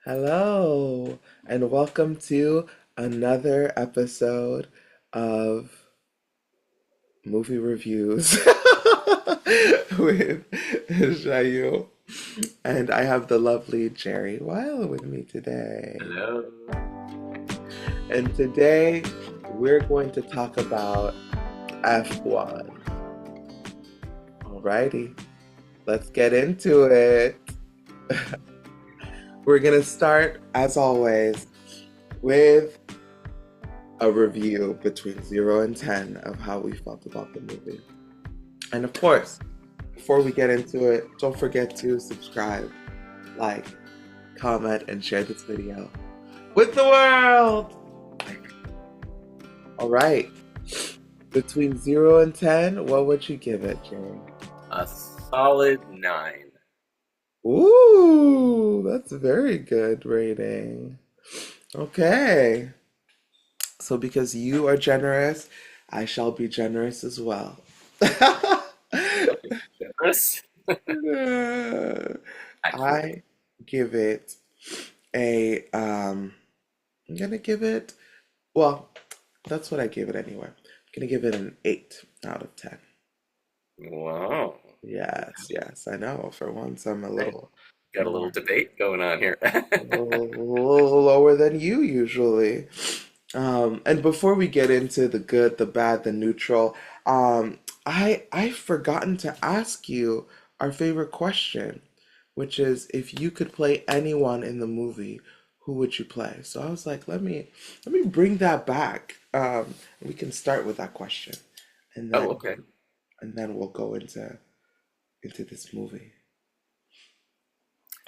Hello, and welcome to another episode of Movie Reviews with JaYo. And I have the lovely Jerry Weil with me today. Hello. And today we're going to talk about F1. Alrighty, let's get into it. We're going to start, as always, with a review between 0 and 10 of how we felt about the movie. And of course, before we get into it, don't forget to subscribe, like, comment, and share this video with the world! All right. Between 0 and 10, what would you give it, Jerry? A solid 9. Ooh, that's a very good rating. Okay. So because you are generous, I shall be generous as well. Okay, generous. Accurate. I give it a I'm gonna give it well, that's what I gave it anyway. I'm gonna give it an 8 out of 10. Wow. Yes, yes, I know. For once I'm a Right. little Got a little more debate going on here. a little lower than you usually. And before we get into the good, the bad, the neutral, I've forgotten to ask you our favorite question, which is if you could play anyone in the movie, who would you play? So I was like, let me bring that back. We can start with that question, and Oh, then okay. we'll go into this movie.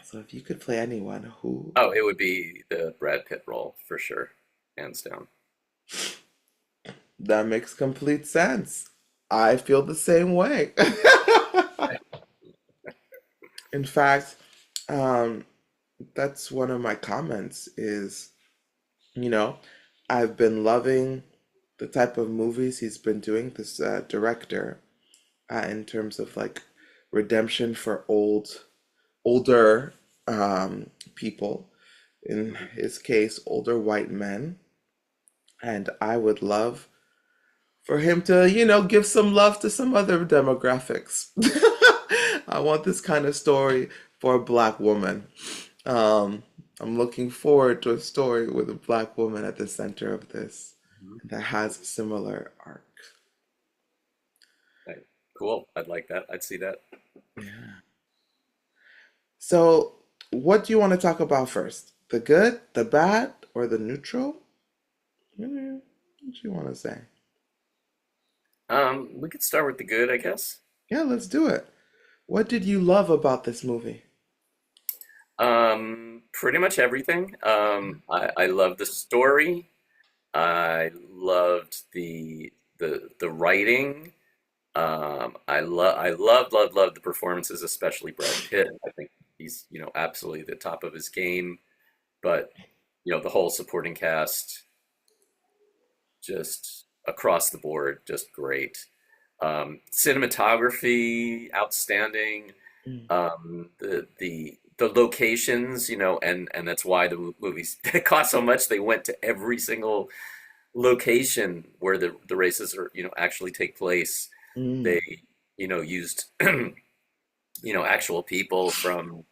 So if you could play anyone, who? Oh, it would be the Brad Pitt role for sure, hands down. That makes complete sense. I feel the same way. In fact, um, that's one of my comments is, you know, I've been loving the type of movies he's been doing, this director, in terms of like redemption for older people, in his case, older white men. And I would love for him to, give some love to some other demographics. I want this kind of story for a black woman. Um, I'm looking forward to a story with a black woman at the center of this Mhm. that has a similar arc. Right. Cool. I'd like that. I'd see that. Yeah. So, what do you want to talk about first? The good, the bad, or the neutral? What do you want to say? We could start with the good, I guess. Yeah, let's do it. What did you love about this movie? Pretty much everything. I love the story. I loved the writing. I loved the performances, especially Brad Pitt. I think he's, absolutely the top of his game. But, the whole supporting cast, just across the board, just great. Cinematography, outstanding. Mm. The locations, and that's why the movies it cost so much. They went to every single location where the races are, actually take place. Mm. They, used actual people from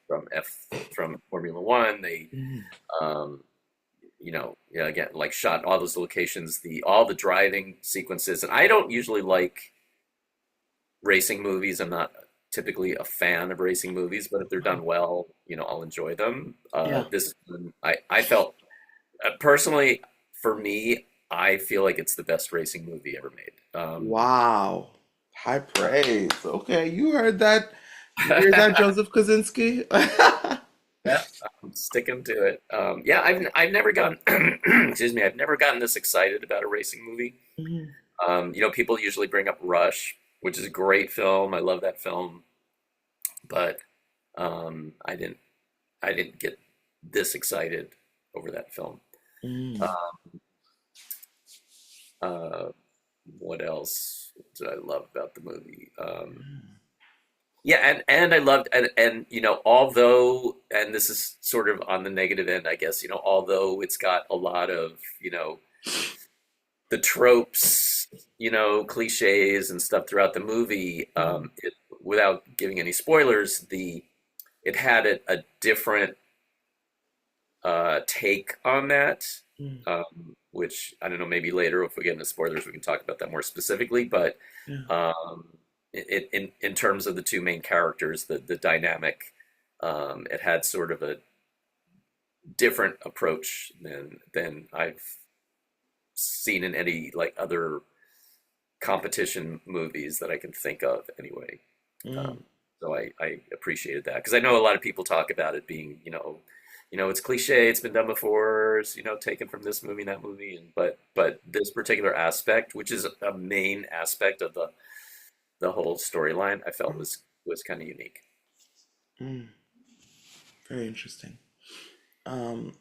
Formula One. They Mm. yeah, again, like shot all those locations, the all the driving sequences. And I don't usually like racing movies. I'm not typically a fan of racing movies, but if they're done well, I'll enjoy them. Yeah. This I felt personally, for me, I feel like it's the best racing movie ever made. Wow. High praise. Okay, you heard that. You hear that, Joseph Kosinski? Yeah, I'm sticking to it. Yeah, I've never gotten excuse me, I've never gotten this excited about a racing movie. Mhm. People usually bring up Rush, which is a great film. I love that film, but I didn't get this excited over that film. Mm. Uh, what else did I love about the movie? Yeah, and I loved and you know, although and this is sort of on the negative end, I guess, you know, although it's got a lot of, you know, the tropes, you know, cliches and stuff throughout the movie, Mm, without giving any spoilers, the it had a different take on that, mm, which I don't know, maybe later if we get into spoilers, we can talk about that more specifically. But yeah. um, in terms of the two main characters, the dynamic, it had sort of a different approach than I've seen in any like other competition movies that I can think of anyway. Mm, So I appreciated that because I know a lot of people talk about it being, you know, it's cliche, it's been done before, it's, you know, taken from this movie and that movie, and but this particular aspect, which is a main aspect of the whole storyline, I felt was kind of unique. mm, very interesting. Um,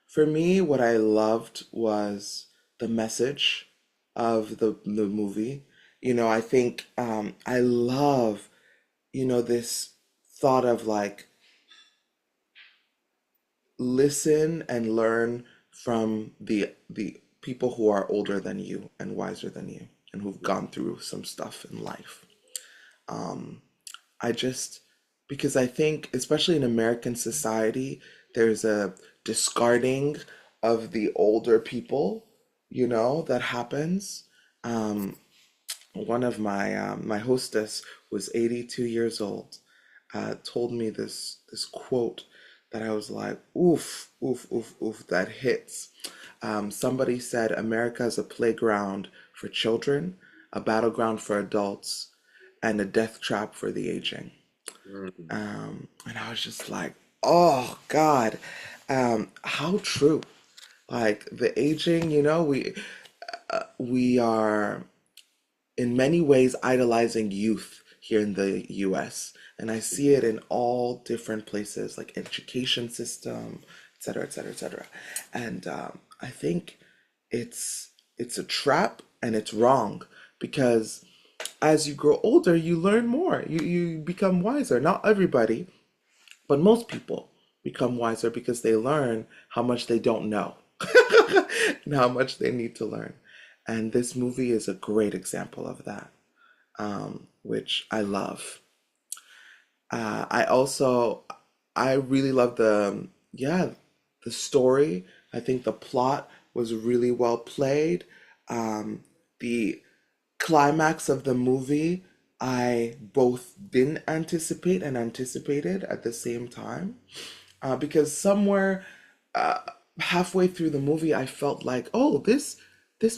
for me, what I loved was the message of the movie. I think I love, this thought of like listen and learn from the people who are older than you and wiser than you and who've gone through some stuff in life. Um, I just because I think, especially in American society, there's a discarding of the older people, that happens. Um, One of my hostess was 82 years old, told me this quote that I was like, oof, oof, oof, oof, that hits. Somebody said America is a playground for children, a battleground for adults, and a death trap for the aging. Mm. And I was just like, oh God, how true. Like the aging, we are in many ways idolizing youth here in the US. And I see it in all different places, like education system, et cetera, et cetera, et cetera. And I think it's a trap and it's wrong because as you grow older, you learn more. You become wiser. Not everybody, but most people become wiser because they learn how much they don't know and how much they need to learn. And this movie is a great example of that, which I love. I also, I really love the story. I think the plot was really well played. The climax of the movie, I both didn't anticipate and anticipated at the same time. Because somewhere uh, halfway through the movie, I felt like, oh, this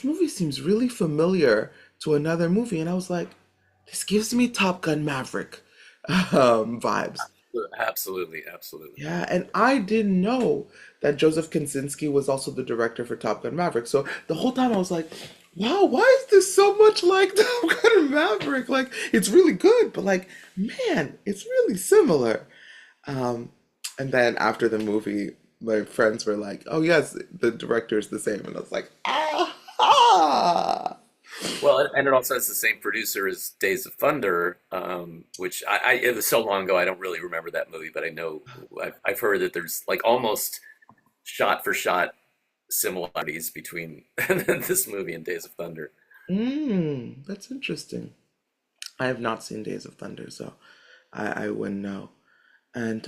movie seems really familiar to another movie, and I was like, this gives me Top Gun Maverick vibes. Absolutely, absolutely. Yeah, and I didn't know that Joseph Kosinski was also the director for Top Gun Maverick. So the whole time I was like, wow, why is this so much like Top Gun Maverick? Like, it's really good, but like, man, it's really similar. Um, and then after the movie, my friends were like, "Oh yes, the director's the same," and I was like, "Ah!" Well, and it also has the same producer as Days of Thunder, which it was so long ago I don't really remember that movie, but I know I've heard that there's like almost shot for shot similarities between this movie and Days of Thunder. That's interesting. I have not seen Days of Thunder, so I wouldn't know. And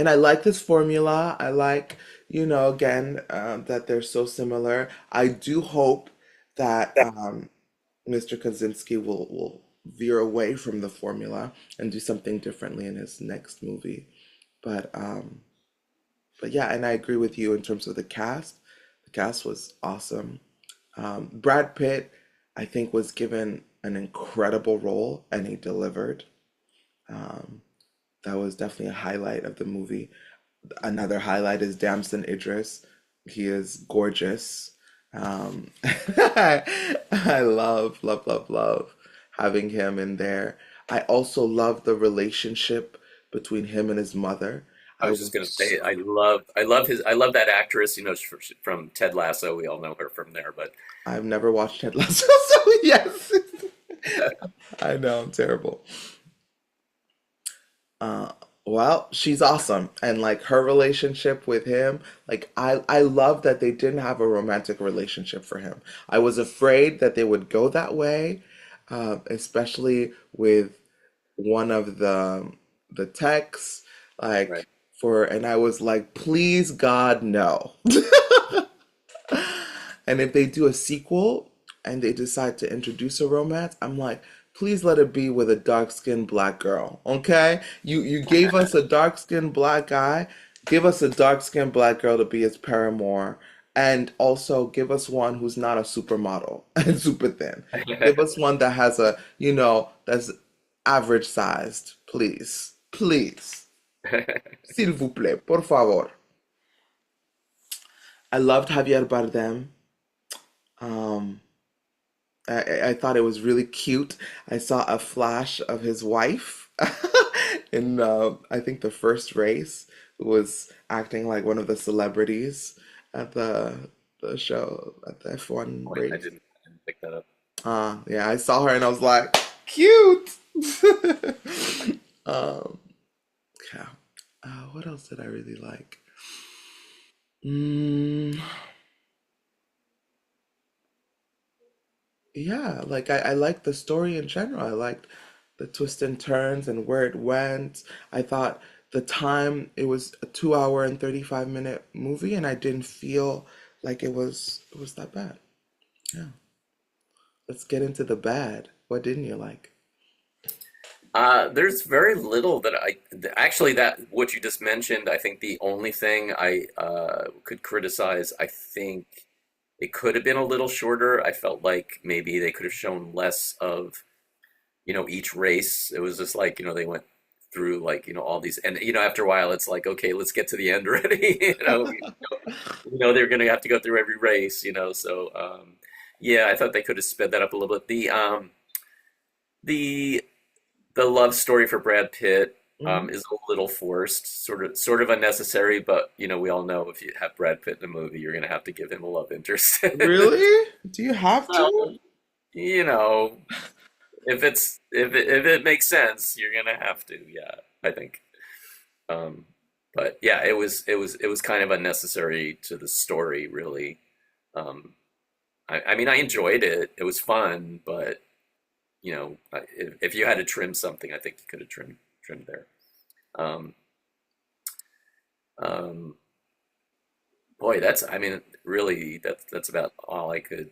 I like this formula. I like, again, that they're so similar. I do hope that Mr. Kaczynski will veer away from the formula and do something differently in his next movie. But but yeah, and I agree with you in terms of the cast. The cast was awesome. Brad Pitt, I think, was given an incredible role and he delivered. Um, that was definitely a highlight of the movie. Another highlight is Damson Idris. He is gorgeous. I love, love, love, love having him in there. I also love the relationship between him and his mother. I I was just gonna was, say I love that actress. You know, from Ted Lasso. We all know her from there. But I've never watched Ted Lasso, so yes, I know I'm terrible. Uh, well, she's awesome, and like her relationship with him, like I love that they didn't have a romantic relationship for him. I was afraid that they would go that way, especially with one of the texts, Right. like and I was like, please God, no. And if they do a sequel and they decide to introduce a romance, I'm like, please let it be with a dark-skinned black girl. Okay? You gave us a dark-skinned black guy, give us a dark-skinned black girl to be his paramour, and also give us one who's not a supermodel and super thin. Give us one that has that's average sized, please. Please. S'il vous plaît, por favor. I loved Javier Bardem. Um, I thought it was really cute. I saw a flash of his wife in I think the first race, who was acting like one of the celebrities at the show at the F1 Point. race. I didn't pick that up. Yeah, I saw her and I was like, cute. um, yeah. What else did I really like? Mm, Yeah, like I liked the story in general. I liked the twists and turns and where it went. I thought the time, it was a 2 hour and 35 minute movie, and I didn't feel like it was that bad. Yeah. Let's get into the bad. What didn't you like? There's very little that actually that what you just mentioned. I think the only thing I could criticize, I think it could have been a little shorter. I felt like maybe they could have shown less of, each race. It was just like, they went through like, all these, and after a while it's like, okay, let's get to the end already. They're gonna have to go through every race, so yeah, I thought they could have sped that up a little bit. The the love story for Brad Pitt Hmm. is a little forced, sort of unnecessary, but we all know if you have Brad Pitt in a movie, you're gonna have to give him a love interest. Really? Do you have to? Well, you know, if it makes sense, you're gonna have to. Yeah, I think. Um, but yeah, it was kind of unnecessary to the story, really. I mean, I enjoyed it. It was fun, but if you had to trim something, I think you could have trimmed there. Um, um, Boy, I mean, really, that's about all I could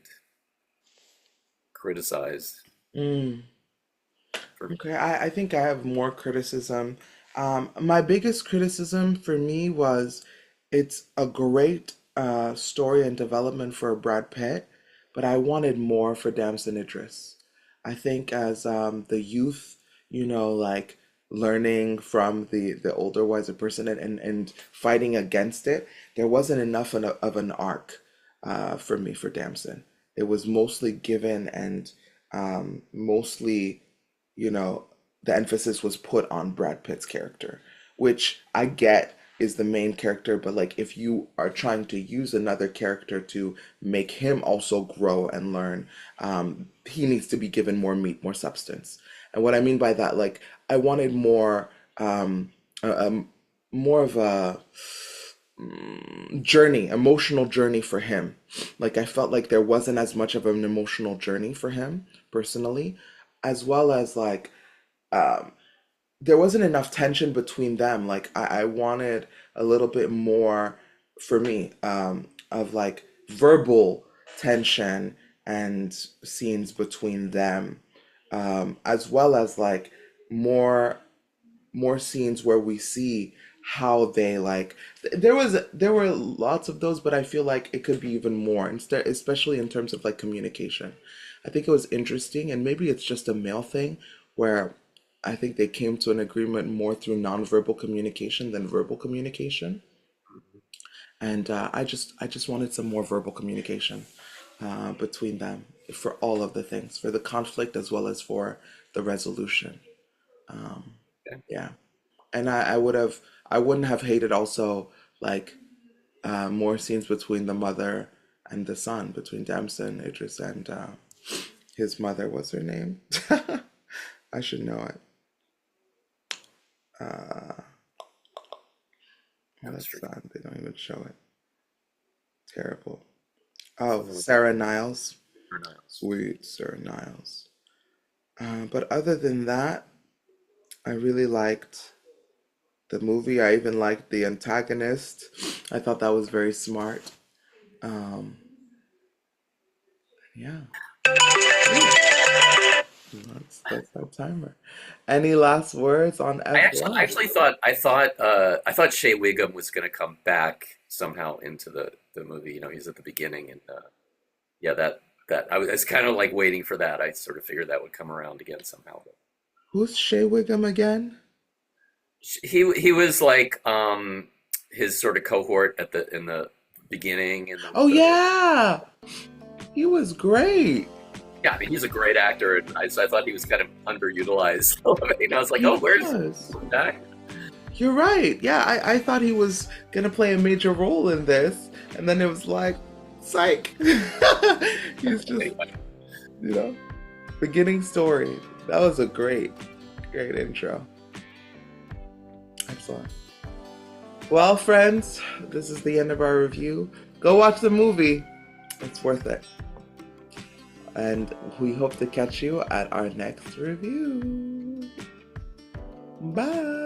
criticize Mm. for me. Okay, I think I have more criticism. My biggest criticism for me was it's a great story and development for Brad Pitt, but I wanted more for Damson Idris. I think as the youth, like learning from the older, wiser person and fighting against it, there wasn't enough of an arc for me for Damson. It was mostly given and mostly you know, the emphasis was put on Brad Pitt's character, which I get is the main character, but like if you are trying to use another character to make him also grow and learn, he needs to be given more meat, more substance. And what I mean by that, like I wanted um, more of a journey, emotional journey for him. Like I felt like there wasn't as much of an emotional journey for him personally, as well as like there wasn't enough tension between them. Like I wanted a little bit more for me of like verbal tension and scenes between them, as well as like more more scenes where we see how they like there were lots of those, but I feel like it could be even more instead, especially in terms of like communication. I think it was interesting, and maybe it's just a male thing where I think they came to an agreement more through nonverbal communication than verbal communication. And I just wanted some more verbal communication between them for all of the things, for the conflict as well as for the resolution. Okay. Yeah. And I wouldn't have hated also like more scenes between the mother and the son, between Damson Idris and his mother. What's her name? I should know it. Uh, oh, That was that's freaking sad. They don't even show it. Terrible. Oh, something with Sarah Niles. Niles. Sweet Sarah Niles. But other than that, I really liked the movie. I even liked the antagonist. I thought that was very smart. Um, yeah, that's our timer. Any last words on I F1? actually thought I thought Shea Wiggum was going to come back somehow into the movie. You know, he's at the beginning, and yeah, that I was kind of like waiting for that. I sort of figured that would come around again somehow. But Who's Shea Wiggum again? he was like his sort of cohort at the in the beginning, and Oh the yeah, he was great. yeah. I mean, he's a great actor, and so I thought he was kind of underutilized. You know, I was like, He oh, where's was. that? You're right. Yeah, I thought he was gonna play a major role in this, and then it was like, psych. He's just, Anyway, you know, beginning story. That was a great intro. Excellent. Well, friends, this is the end of our review. Go watch the movie. It's worth it. And we hope to catch you at our next review. Bye.